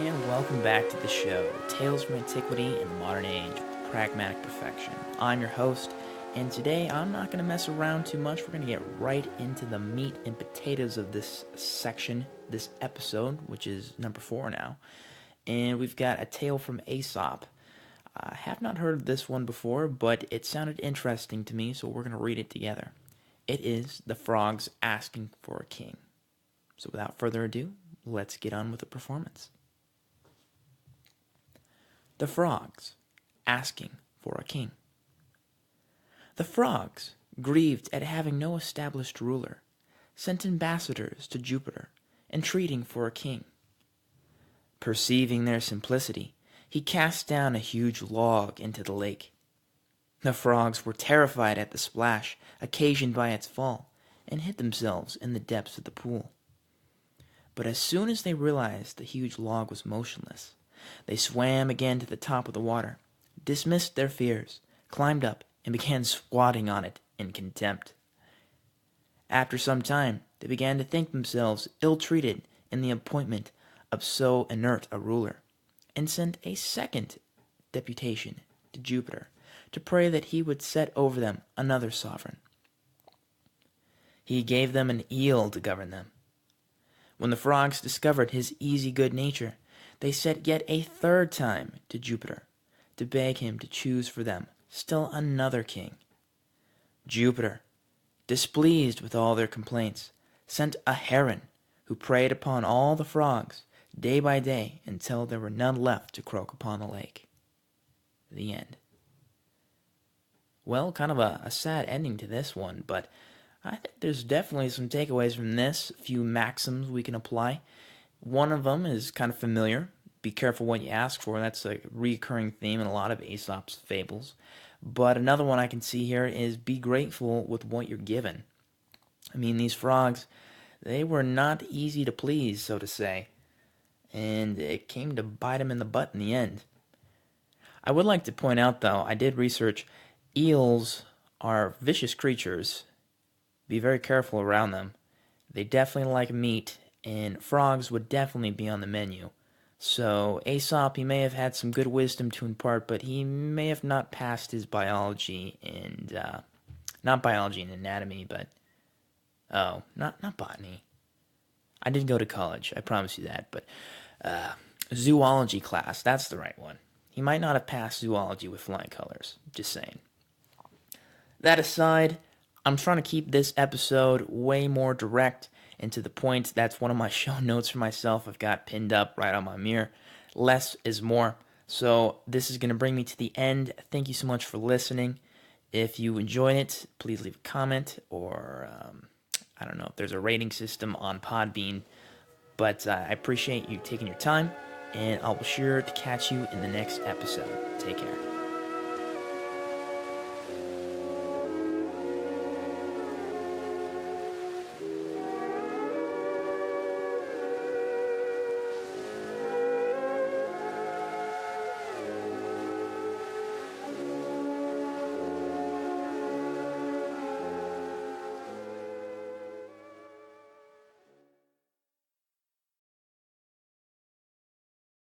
and welcome back to the show, Tales from Antiquity and Modern Age with Pragmatic Perfection. I'm your host, and today I'm not going to mess around too much. We're going to get right into the meat and potatoes of this section, this episode, which is number 4 now. And we've got a tale from Aesop. I have not heard of this one before, but it sounded interesting to me, so we're going to read it together. It is The Frogs Asking for a King. So without further ado, let's get on with the performance. The Frogs Asking for a King. The frogs, grieved at having no established ruler, sent ambassadors to Jupiter, entreating for a king. Perceiving their simplicity, he cast down a huge log into the lake. The frogs were terrified at the splash occasioned by its fall, and hid themselves in the depths of the pool. But as soon as they realized the huge log was motionless, they swam again to the top of the water, dismissed their fears, climbed up, and began squatting on it in contempt. After some time, they began to think themselves ill-treated in the appointment of so inert a ruler, and sent a second deputation to Jupiter to pray that he would set over them another sovereign. He gave them an eel to govern them. When the frogs discovered his easy good nature, they sent yet a third time to Jupiter to beg him to choose for them still another king. Jupiter, displeased with all their complaints, sent a heron who preyed upon all the frogs day by day until there were none left to croak upon the lake. The end. Well, kind of a sad ending to this one, but I think there's definitely some takeaways from this, a few maxims we can apply. One of them is kind of familiar. Be careful what you ask for. That's a recurring theme in a lot of Aesop's fables. But another one I can see here is be grateful with what you're given. I mean, these frogs, they were not easy to please, so to say. And it came to bite them in the butt in the end. I would like to point out, though, I did research, eels are vicious creatures. Be very careful around them. They definitely like meat, and frogs would definitely be on the menu. So Aesop, he may have had some good wisdom to impart, but he may have not passed his biology and, not biology and anatomy, but, not botany. I did go to college, I promise you that, but, zoology class, that's the right one. He might not have passed zoology with flying colors, just saying. That aside, I'm trying to keep this episode way more direct and to the point. That's one of my show notes for myself. I've got pinned up right on my mirror. Less is more. So this is going to bring me to the end. Thank you so much for listening. If you enjoyed it, please leave a comment or, I don't know if there's a rating system on Podbean. But I appreciate you taking your time, and I'll be sure to catch you in the next episode. Take care.